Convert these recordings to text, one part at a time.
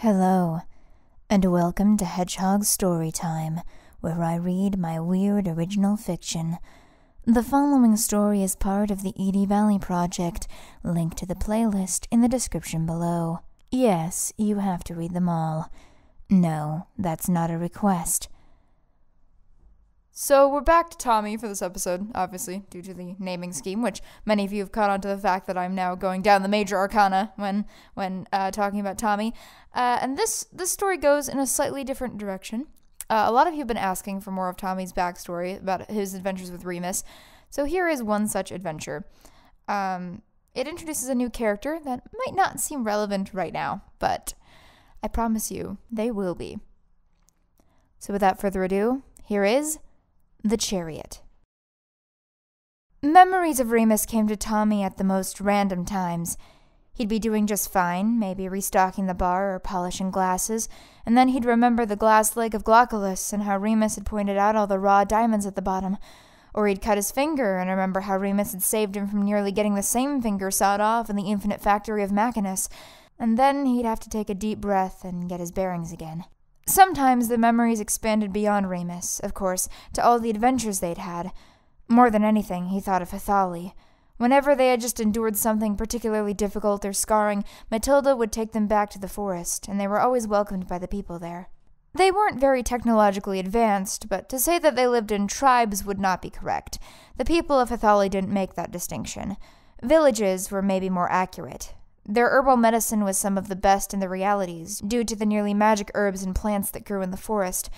Hello, and welcome to Hedgehog Storytime, where I read my weird original fiction. The following story is part of the Edie Valley Project, linked to the playlist in the description below. Yes, you have to read them all. No, that's not a request. So we're back to Tommy for this episode, obviously, due to the naming scheme, which many of you have caught on to the fact that I'm now going down the major arcana when talking about Tommy. And this story goes in a slightly different direction. A lot of you have been asking for more of Tommy's backstory about his adventures with Remus, so here is one such adventure. It introduces a new character that might not seem relevant right now, but I promise you, they will be. So without further ado, here is the Chariot. Memories of Remus came to Tommy at the most random times. He'd be doing just fine, maybe restocking the bar or polishing glasses, and then he'd remember the glass lake of Glauculus and how Remus had pointed out all the raw diamonds at the bottom. Or he'd cut his finger and remember how Remus had saved him from nearly getting the same finger sawed off in the infinite factory of Machinus. And then he'd have to take a deep breath and get his bearings again. Sometimes the memories expanded beyond Remus, of course, to all the adventures they'd had. More than anything, he thought of Hethali. Whenever they had just endured something particularly difficult or scarring, Matilda would take them back to the forest, and they were always welcomed by the people there. They weren't very technologically advanced, but to say that they lived in tribes would not be correct. The people of Hethali didn't make that distinction. Villages were maybe more accurate. Their herbal medicine was some of the best in the realities, due to the nearly magic herbs and plants that grew in the forest.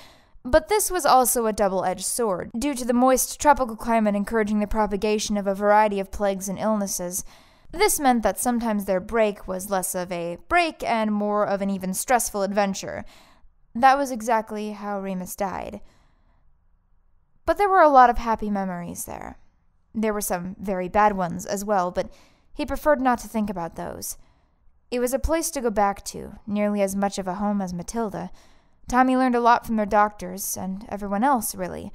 But this was also a double-edged sword, due to the moist tropical climate encouraging the propagation of a variety of plagues and illnesses. This meant that sometimes their break was less of a break and more of an even stressful adventure. That was exactly how Remus died. But there were a lot of happy memories there. There were some very bad ones as well, but he preferred not to think about those. It was a place to go back to, nearly as much of a home as Matilda. Tommy learned a lot from their doctors, and everyone else, really.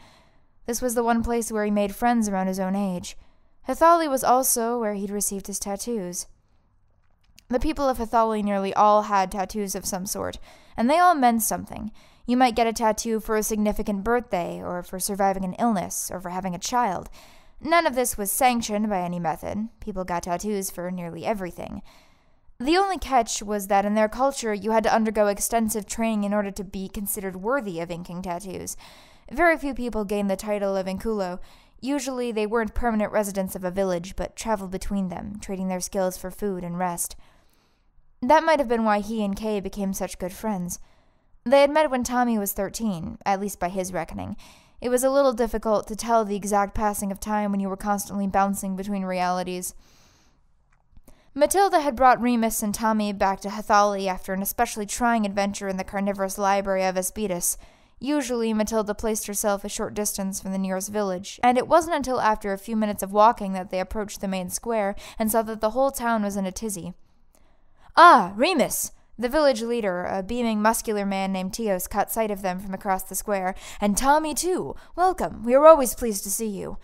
This was the one place where he made friends around his own age. Hethali was also where he'd received his tattoos. The people of Hethali nearly all had tattoos of some sort, and they all meant something. You might get a tattoo for a significant birthday, or for surviving an illness, or for having a child. None of this was sanctioned by any method. People got tattoos for nearly everything. The only catch was that in their culture you had to undergo extensive training in order to be considered worthy of inking tattoos. Very few people gained the title of inkulo. Usually they weren't permanent residents of a village, but traveled between them, trading their skills for food and rest. That might have been why he and Kay became such good friends. They had met when Tommy was 13, at least by his reckoning. It was a little difficult to tell the exact passing of time when you were constantly bouncing between realities. Matilda had brought Remus and Tommy back to Hethali after an especially trying adventure in the carnivorous library of Aspidas. Usually, Matilda placed herself a short distance from the nearest village, and it wasn't until after a few minutes of walking that they approached the main square and saw that the whole town was in a tizzy. "Ah, Remus!" The village leader, a beaming, muscular man named Teos, caught sight of them from across the square. "And Tommy, too! Welcome! We are always pleased to see you."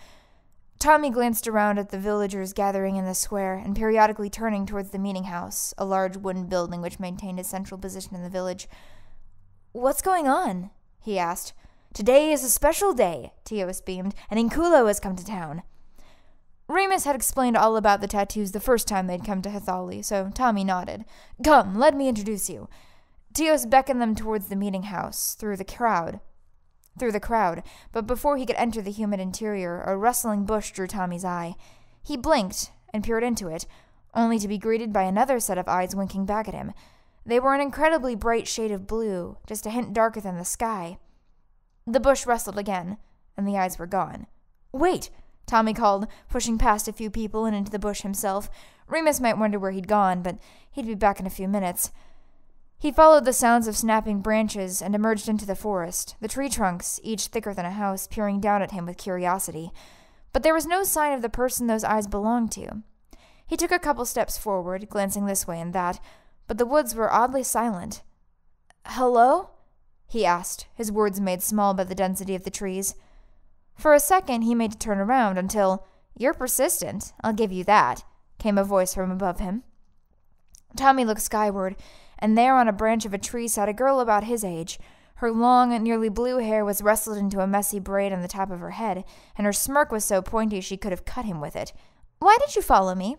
Tommy glanced around at the villagers gathering in the square, and periodically turning towards the meeting house, a large wooden building which maintained a central position in the village. "What's going on?" he asked. "Today is a special day," Teos beamed, "and Inkulo has come to town." Remus had explained all about the tattoos the first time they'd come to Hethali, so Tommy nodded. "Come, let me introduce you." Teos beckoned them towards the meeting house, through the crowd, but before he could enter the humid interior, a rustling bush drew Tommy's eye. He blinked and peered into it, only to be greeted by another set of eyes winking back at him. They were an incredibly bright shade of blue, just a hint darker than the sky. The bush rustled again, and the eyes were gone. "Wait!" Tommy called, pushing past a few people and into the bush himself. Remus might wonder where he'd gone, but he'd be back in a few minutes. He followed the sounds of snapping branches and emerged into the forest, the tree trunks, each thicker than a house, peering down at him with curiosity. But there was no sign of the person those eyes belonged to. He took a couple steps forward, glancing this way and that, but the woods were oddly silent. "Hello?" he asked, his words made small by the density of the trees. For a second he made to turn around until, "You're persistent, I'll give you that," came a voice from above him. Tommy looked skyward, and there on a branch of a tree sat a girl about his age. Her long, nearly blue hair was rustled into a messy braid on the top of her head, and her smirk was so pointy she could have cut him with it. "Why did you follow me?"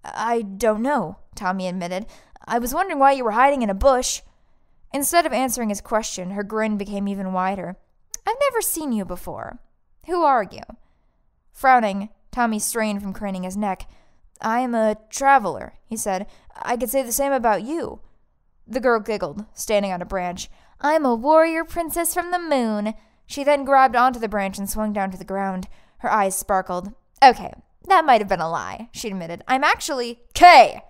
"I don't know," Tommy admitted. "I was wondering why you were hiding in a bush." Instead of answering his question, her grin became even wider. "I've never seen you before. Who are you?" Frowning, Tommy strained from craning his neck. "I am a traveler," he said. "I could say the same about you." The girl giggled, standing on a branch. "I'm a warrior princess from the moon." She then grabbed onto the branch and swung down to the ground. Her eyes sparkled. "Okay, that might have been a lie," she admitted. "I'm actually—" "Kay!"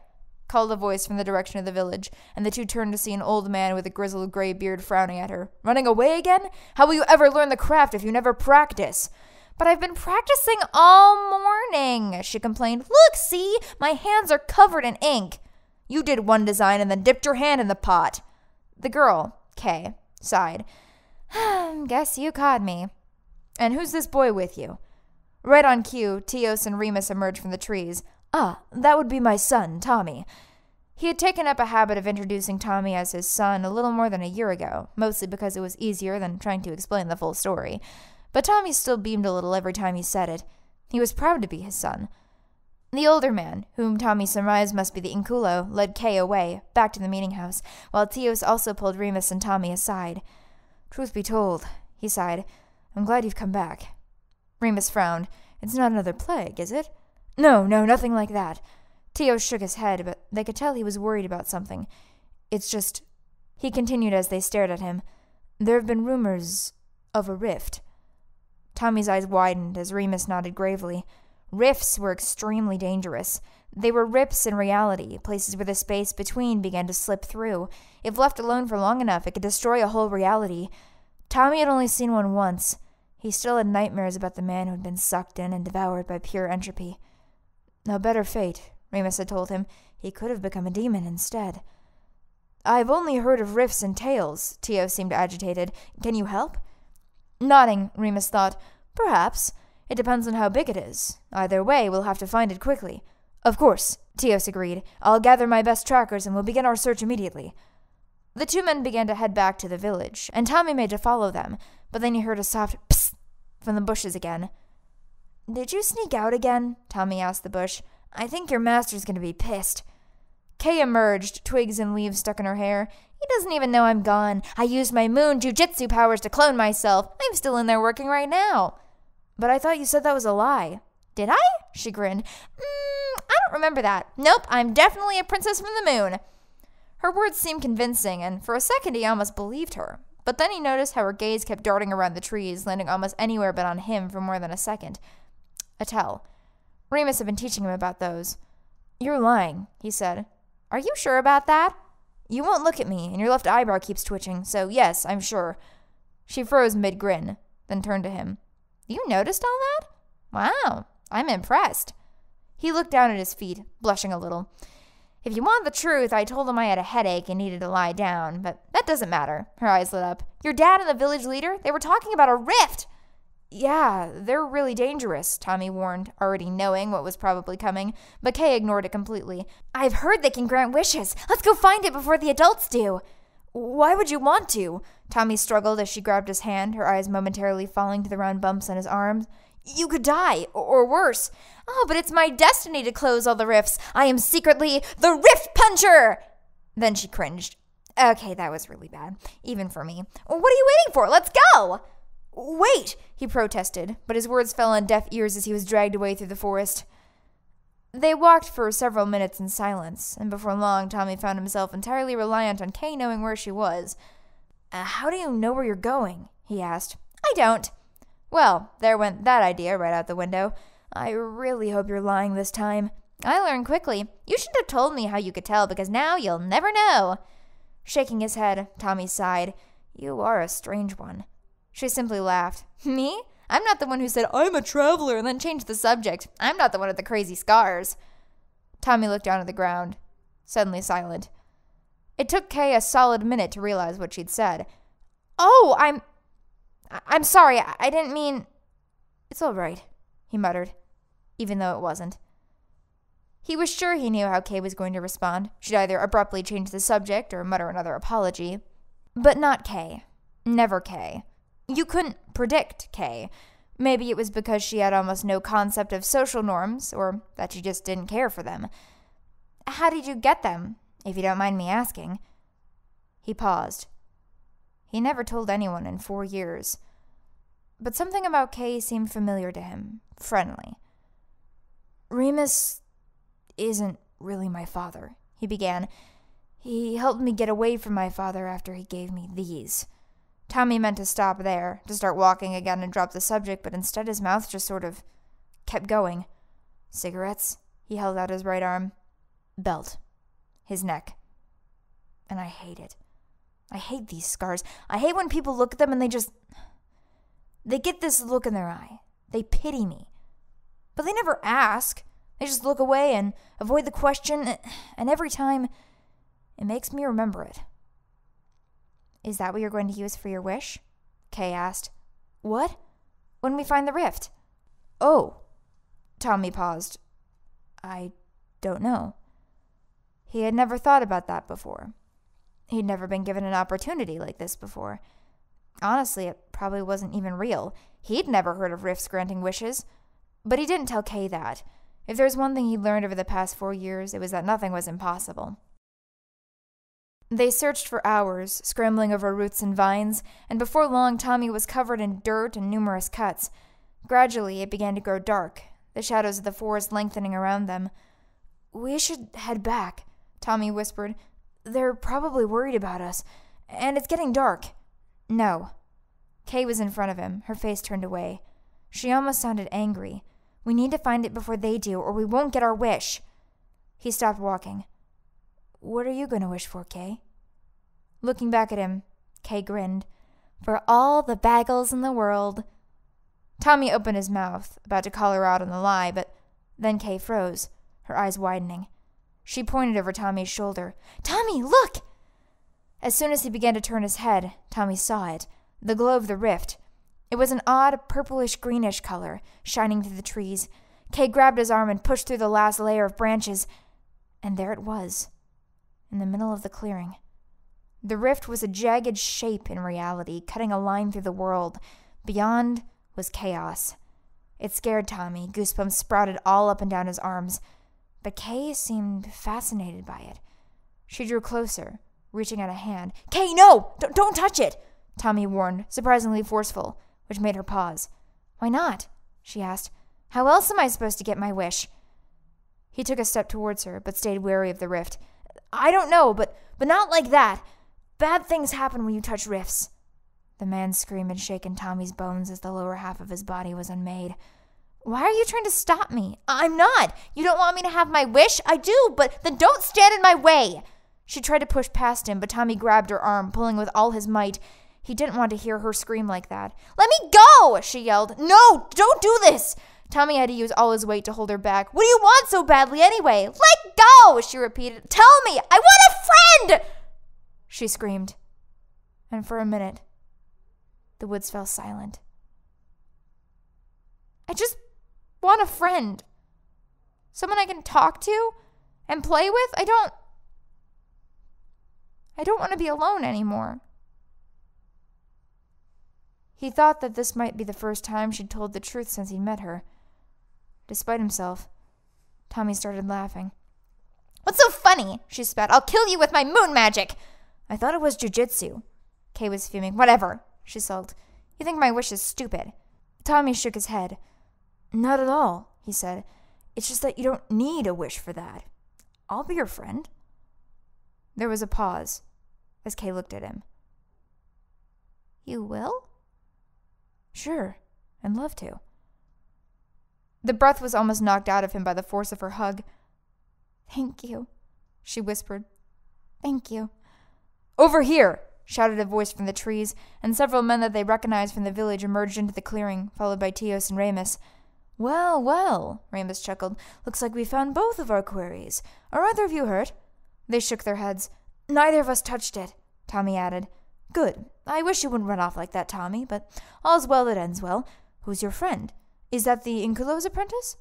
called a voice from the direction of the village, and the two turned to see an old man with a grizzled gray beard frowning at her. "Running away again? How will you ever learn the craft if you never practice?" "But I've been practicing all morning," she complained. "Look, see? My hands are covered in ink." "You did one design and then dipped your hand in the pot." The girl, Kay, sighed. "Guess you caught me." "And who's this boy with you?" Right on cue, Teos and Remus emerged from the trees. "Ah, that would be my son, Tommy." He had taken up a habit of introducing Tommy as his son a little more than a year ago, mostly because it was easier than trying to explain the full story. But Tommy still beamed a little every time he said it. He was proud to be his son. The older man, whom Tommy surmised must be the Inculo, led Kay away, back to the meeting house, while Teos also pulled Remus and Tommy aside. "Truth be told," he sighed, "I'm glad you've come back." Remus frowned. "It's not another plague, is it?" No, nothing like that." Teos shook his head, but they could tell he was worried about something. "It's just," he continued as they stared at him, "there have been rumors of a rift." Tommy's eyes widened as Remus nodded gravely. Rifts were extremely dangerous. They were rips in reality, places where the space between began to slip through. If left alone for long enough, it could destroy a whole reality. Tommy had only seen one once. He still had nightmares about the man who had been sucked in and devoured by pure entropy. "A better fate," Remus had told him. "He could have become a demon instead." "I've only heard of rifts and tales." Teo seemed agitated. "Can you help?" Nodding, Remus thought, "Perhaps. It depends on how big it is. Either way, we'll have to find it quickly." "Of course," Teos agreed. "I'll gather my best trackers and we'll begin our search immediately." The two men began to head back to the village, and Tommy made to follow them, but then he heard a soft psst from the bushes again. "Did you sneak out again?" Tommy asked the bush. "I think your master's going to be pissed." Kay emerged, twigs and leaves stuck in her hair. "He doesn't even know I'm gone. I used my moon jujitsu powers to clone myself. I'm still in there working right now." "But I thought you said that was a lie." "Did I?" She grinned. I don't remember that. Nope, I'm definitely a princess from the moon." Her words seemed convincing, and for a second he almost believed her. But then he noticed how her gaze kept darting around the trees, landing almost anywhere but on him for more than a second. A tell. Remus had been teaching him about those. "You're lying," he said. "Are you sure about that?" "You won't look at me, and your left eyebrow keeps twitching, so yes, I'm sure." She froze mid-grin, then turned to him. "You noticed all that? Wow, I'm impressed." He looked down at his feet, blushing a little. "If you want the truth, I told him I had a headache and needed to lie down, but that doesn't matter." Her eyes lit up. "Your dad and the village leader, they were talking about a rift." "Yeah, they're really dangerous," Tommy warned, already knowing what was probably coming, but Kay ignored it completely. "I've heard they can grant wishes. Let's go find it before the adults do." "Why would you want to?" Tommy struggled as she grabbed his hand, her eyes momentarily falling to the round bumps on his arms. "You could die, or worse." "Oh, but it's my destiny to close all the rifts. I am secretly the Rift Puncher!" Then she cringed. "Okay, that was really bad, even for me. What are you waiting for? Let's go!" "Wait," he protested, but his words fell on deaf ears as he was dragged away through the forest. They walked for several minutes in silence, and before long Tommy found himself entirely reliant on Kay knowing where she was. How do you know where you're going?" he asked. "I don't." "Well, there went that idea right out the window. I really hope you're lying this time." "I learned quickly. You should have told me how you could tell, because now you'll never know." Shaking his head, Tommy sighed. "You are a strange one." She simply laughed. "Me? I'm not the one who said, 'I'm a traveler,' and then changed the subject. I'm not the one with the crazy scars." Tommy looked down at the ground, suddenly silent. It took Kay a solid minute to realize what she'd said. "Oh, I'm sorry. I didn't mean—" "It's all right," he muttered, even though it wasn't. He was sure he knew how Kay was going to respond. She'd either abruptly change the subject or mutter another apology. But not Kay. Never Kay. You couldn't predict Kay. Maybe it was because she had almost no concept of social norms, or that she just didn't care for them. How did you get them, if you don't mind me asking? He paused. He never told anyone in 4 years. But something about Kay seemed familiar to him, friendly. Remus isn't really my father, he began. He helped me get away from my father after he gave me these. Tommy meant to stop there, to start walking again and drop the subject, but instead his mouth just sort of kept going. Cigarettes? He held out his right arm. Belt. His neck. And I hate it. I hate these scars. I hate when people look at them and they get this look in their eye. They pity me. But they never ask. They just look away and avoid the question, and every time, it makes me remember it. Is that what you're going to use for your wish? Kay asked. What? When we find the rift. Oh. Tommy paused. I don't know. He had never thought about that before. He'd never been given an opportunity like this before. Honestly, it probably wasn't even real. He'd never heard of rifts granting wishes. But he didn't tell Kay that. If there was one thing he'd learned over the past 4 years, it was that nothing was impossible. They searched for hours, scrambling over roots and vines, and before long Tommy was covered in dirt and numerous cuts. Gradually, it began to grow dark, the shadows of the forest lengthening around them. We should head back, Tommy whispered. They're probably worried about us, and it's getting dark. No. Kay was in front of him, her face turned away. She almost sounded angry. We need to find it before they do, or we won't get our wish. He stopped walking. What are you going to wish for, Kay? Looking back at him, Kay grinned. For all the bagels in the world. Tommy opened his mouth, about to call her out on the lie, but then Kay froze, her eyes widening. She pointed over Tommy's shoulder. Tommy, look! As soon as he began to turn his head, Tommy saw it, the glow of the rift. It was an odd purplish-greenish color, shining through the trees. Kay grabbed his arm and pushed through the last layer of branches, and there it was, in the middle of the clearing. The rift was a jagged shape in reality, cutting a line through the world. Beyond was chaos. It scared Tommy. Goosebumps sprouted all up and down his arms. But Kay seemed fascinated by it. She drew closer, reaching out a hand. Kay, no! Don't touch it! Tommy warned, surprisingly forceful, which made her pause. Why not? She asked. How else am I supposed to get my wish? He took a step towards her, but stayed wary of the rift. I don't know, but not like that. Bad things happen when you touch rifts. The man's scream had shaken Tommy's bones as the lower half of his body was unmade. Why are you trying to stop me? I'm not. You don't want me to have my wish? I do, but then don't stand in my way. She tried to push past him, but Tommy grabbed her arm, pulling with all his might. He didn't want to hear her scream like that. Let me go, she yelled. No, don't do this. Tommy had to use all his weight to hold her back. What do you want so badly anyway? Let go, she repeated. Tell me, I want a friend, she screamed. And for a minute, the woods fell silent. I just want a friend. Someone I can talk to and play with. I don't want to be alone anymore. He thought that this might be the first time she'd told the truth since he'd met her. Despite himself, Tommy started laughing. What's so funny? She spat. I'll kill you with my moon magic. I thought it was jujitsu. Kay was fuming. Whatever, she sulked. You think my wish is stupid. Tommy shook his head. Not at all, he said. It's just that you don't need a wish for that. I'll be your friend. There was a pause as Kay looked at him. You will? Sure, I'd love to. The breath was almost knocked out of him by the force of her hug. Thank you, she whispered. Thank you. Over here, shouted a voice from the trees, and several men that they recognized from the village emerged into the clearing, followed by Tios and Remus. Well, well, Remus chuckled. Looks like we found both of our queries. Are either of you hurt? They shook their heads. Neither of us touched it, Tommy added. Good. I wish you wouldn't run off like that, Tommy, but all's well that ends well. Who's your friend? Is that the Inculo's apprentice?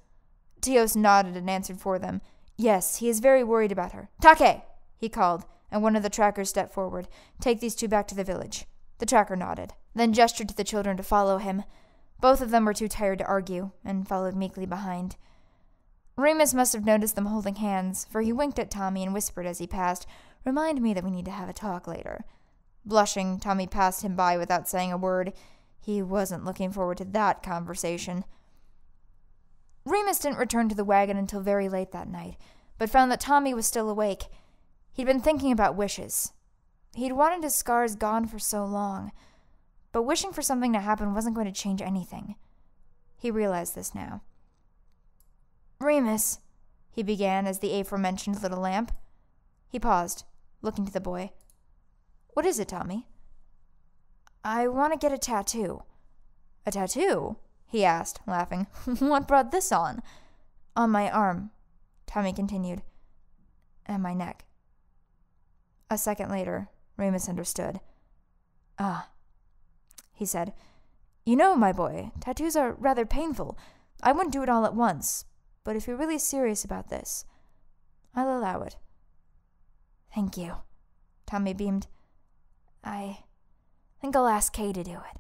Tios nodded and answered for them. Yes, he is very worried about her. Take! He called, and one of the trackers stepped forward. Take these two back to the village. The tracker nodded, then gestured to the children to follow him. Both of them were too tired to argue, and followed meekly behind. Remus must have noticed them holding hands, for he winked at Tommy and whispered as he passed, "Remind me that we need to have a talk later." Blushing, Tommy passed him by without saying a word. He wasn't looking forward to that conversation. Remus didn't return to the wagon until very late that night, but found that Tommy was still awake. He'd been thinking about wishes. He'd wanted his scars gone for so long, but wishing for something to happen wasn't going to change anything. He realized this now. "Remus," he began as the aforementioned little lamp. He paused, looking to the boy. "What is it, Tommy?" "I want to get a tattoo." "A tattoo?" he asked, laughing. "What brought this on?" "On my arm," Tommy continued, "and my neck." A second later, Remus understood. "Ah," he said. "You know, my boy, tattoos are rather painful. I wouldn't do it all at once, but if you're really serious about this, I'll allow it." "Thank you," Tommy beamed. "I think I'll ask Kay to do it."